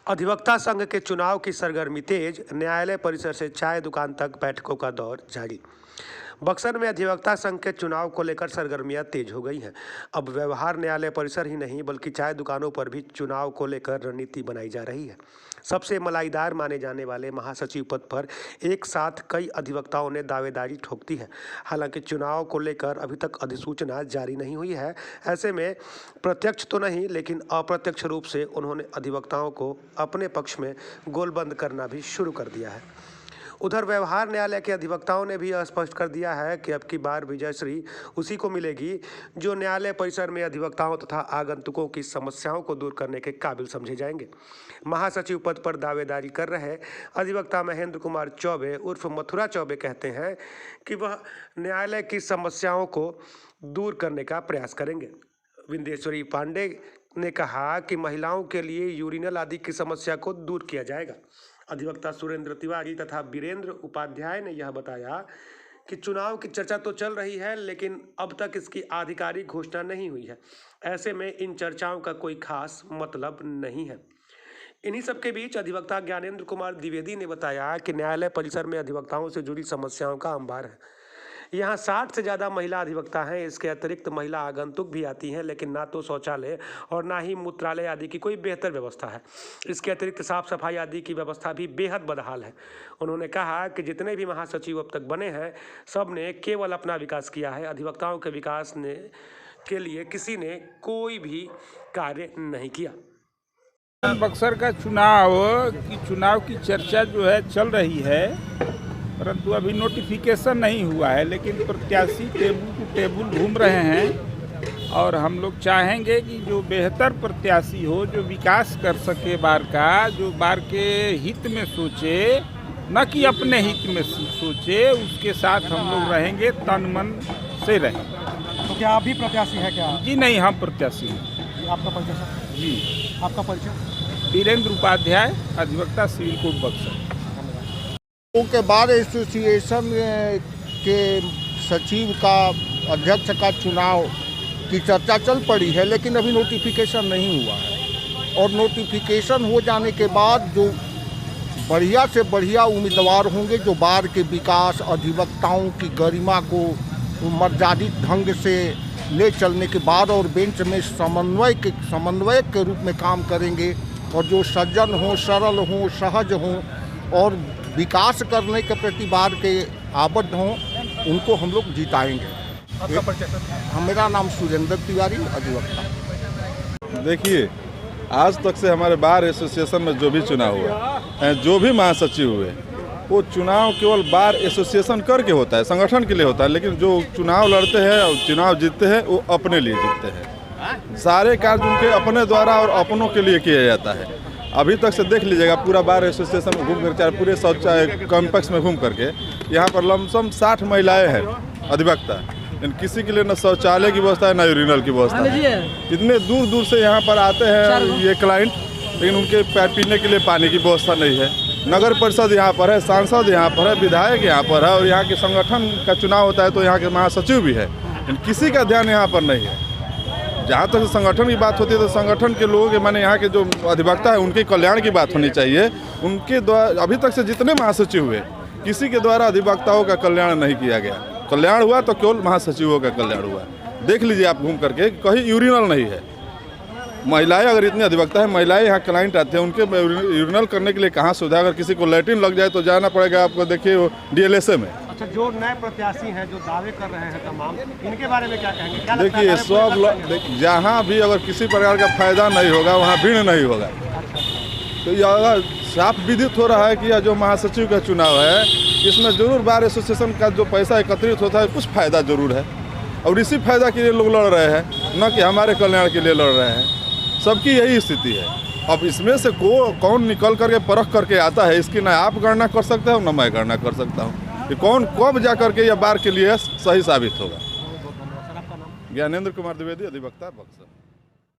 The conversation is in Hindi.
अधिवक्ता संघ के चुनाव की सरगर्मी तेज, न्यायालय परिसर से चाय दुकान तक बैठकों का दौर जारी। बक्सर में अधिवक्ता संघ के चुनाव को लेकर सरगर्मियां तेज हो गई हैं। अब व्यवहार न्यायालय परिसर ही नहीं बल्कि चाय दुकानों पर भी चुनाव को लेकर रणनीति बनाई जा रही है। सबसे मलाईदार माने जाने वाले महासचिव पद पर एक साथ कई अधिवक्ताओं ने दावेदारी ठोक दी है। हालांकि चुनाव को लेकर अभी तक अधिसूचना जारी नहीं हुई है। ऐसे में प्रत्यक्ष तो नहीं लेकिन अप्रत्यक्ष रूप से उन्होंने अधिवक्ताओं को अपने पक्ष में गोलबंद करना भी शुरू कर दिया है। उधर व्यवहार न्यायालय के अधिवक्ताओं ने भी स्पष्ट कर दिया है कि अब की बार विजयश्री उसी को मिलेगी जो न्यायालय परिसर में अधिवक्ताओं तथा आगंतुकों की समस्याओं को दूर करने के काबिल समझे जाएंगे। महासचिव पद पर दावेदारी कर रहे अधिवक्ता महेंद्र कुमार चौबे उर्फ मथुरा चौबे कहते हैं कि वह न्यायालय की समस्याओं को दूर करने का प्रयास करेंगे। विंदेश्वरी पांडे ने कहा कि महिलाओं के लिए यूरिनल आदि की समस्या को दूर किया जाएगा। अधिवक्ता सुरेंद्र तिवारी तथा वीरेंद्र उपाध्याय ने यह बताया कि चुनाव की चर्चा तो चल रही है लेकिन अब तक इसकी आधिकारिक घोषणा नहीं हुई है। ऐसे में इन चर्चाओं का कोई खास मतलब नहीं है। इन्हीं सबके बीच अधिवक्ता ज्ञानेंद्र कुमार द्विवेदी ने बताया कि न्यायालय परिसर में अधिवक्ताओं से जुड़ी समस्याओं का अंबार है। यहाँ 60 से ज़्यादा महिला अधिवक्ता हैं। इसके अतिरिक्त महिला आगंतुक भी आती हैं लेकिन ना तो शौचालय और ना ही मूत्रालय आदि की कोई बेहतर व्यवस्था है। इसके अतिरिक्त साफ सफाई आदि की व्यवस्था भी बेहद बदहाल है। उन्होंने कहा कि जितने भी महासचिव अब तक बने हैं सब ने केवल अपना विकास किया है। अधिवक्ताओं के विकास के लिए किसी ने कोई भी कार्य नहीं किया। बक्सर का चुनाव की चर्चा जो है चल रही है, परंतु अभी नोटिफिकेशन नहीं हुआ है। लेकिन प्रत्याशी टेबल टू टेबल घूम रहे हैं और हम लोग चाहेंगे कि जो बेहतर प्रत्याशी हो, जो विकास कर सके बार का, जो बार के हित में सोचे, न कि अपने हित में सोचे, उसके साथ हम लोग रहेंगे, तन मन से रहें। तो क्या आप भी प्रत्याशी हैं क्या? जी नहीं, हम प्रत्याशी हैं। आपका परिचय? जी, आपका परिचय? वीरेंद्र उपाध्याय, अधिवक्ता सिविल कोर्ट बक्सर। के बार एसोसिएशन के सचिव का, अध्यक्ष का चुनाव की चर्चा चल पड़ी है लेकिन अभी नोटिफिकेशन नहीं हुआ है। और नोटिफिकेशन हो जाने के बाद जो बढ़िया से बढ़िया उम्मीदवार होंगे, जो बार के विकास, अधिवक्ताओं की गरिमा को मर्यादित ढंग से ले चलने के बाद और बेंच में समन्वयक के रूप में काम करेंगे और जो सज्जन हों, सरल हों, सहज हों और विकास करने के प्रति बार के आबद्ध हों, उनको हम लोग जिताएंगे। आपका परिचय सर? मेरा नाम सुरेंद्र तिवारी, अधिवक्ता। देखिए, आज तक से हमारे बार एसोसिएशन में जो भी चुनाव हुआ, जो भी महासचिव हुए, वो चुनाव केवल बार एसोसिएशन करके होता है, संगठन के लिए होता है। लेकिन जो चुनाव लड़ते हैं और चुनाव जीतते हैं वो अपने लिए जीतते हैं। सारे कार्य उनके अपने द्वारा और अपनों के लिए किया जाता है। अभी तक से देख लीजिएगा, पूरा बार एसोसिएशन में घूम कर, चाहे पूरे शौचालय कॉम्प्लेक्स में घूम करके, यहाँ पर लमसम 60 महिलाएं हैं अधिवक्ता। लेकिन किसी के लिए न शौचालय की व्यवस्था है, न यूरिनल की व्यवस्था है। इतने दूर दूर से यहाँ पर आते हैं ये क्लाइंट, लेकिन उनके पीने के लिए पानी की व्यवस्था नहीं है। नगर परिषद यहाँ पर है, सांसद यहाँ पर है, विधायक यहाँ पर है और यहाँ के संगठन का चुनाव होता है तो यहाँ के महासचिव भी है, लेकिन किसी का ध्यान यहाँ पर नहीं है। जहाँ तक संगठन की बात होती है तो संगठन के लोग, माने यहाँ के जो अधिवक्ता है, उनके कल्याण की बात होनी चाहिए। उनके द्वारा अभी तक से जितने महासचिव हुए, किसी के द्वारा अधिवक्ताओं का कल्याण नहीं किया गया। कल्याण हुआ तो केवल महासचिवों का कल्याण हुआ। देख लीजिए आप घूम करके, कहीं यूरिनल नहीं है। महिलाएं अगर इतनी अधिवक्ता है, महिलाएं यहाँ क्लाइंट आते हैं, उनके यूरिनल करने के लिए कहाँ सुविधा? अगर किसी को लैट्रिन लग जाए तो जाना पड़ेगा आपको, देखिए DLSA में। अच्छा, जो नए प्रत्याशी हैं जो दावे कर रहे हैं तमाम, इनके बारे में क्या कहेंगे? क्या लगता है? देखिए, सब जहाँ भी अगर किसी प्रकार का फायदा नहीं होगा वहाँ भीड़ नहीं होगा। तो यह साफ विदित हो रहा है कि यह जो महासचिव का चुनाव है, इसमें जरूर बार एसोसिएशन का जो पैसा एकत्रित होता है कुछ फायदा जरूर है और इसी फायदा के लिए लोग लड़ रहे हैं, न कि हमारे कल्याण के लिए लड़ रहे हैं। सबकी यही स्थिति है। अब इसमें से कौन निकल करके परख करके आता है, इसकी ना आप गणना कर सकते हो न मैं गणना कर सकता हूँ कि कौन कब जा करके यह बार के लिए सही साबित होगा। ज्ञानेंद्र कुमार द्विवेदी, अधिवक्ता, बक्सर।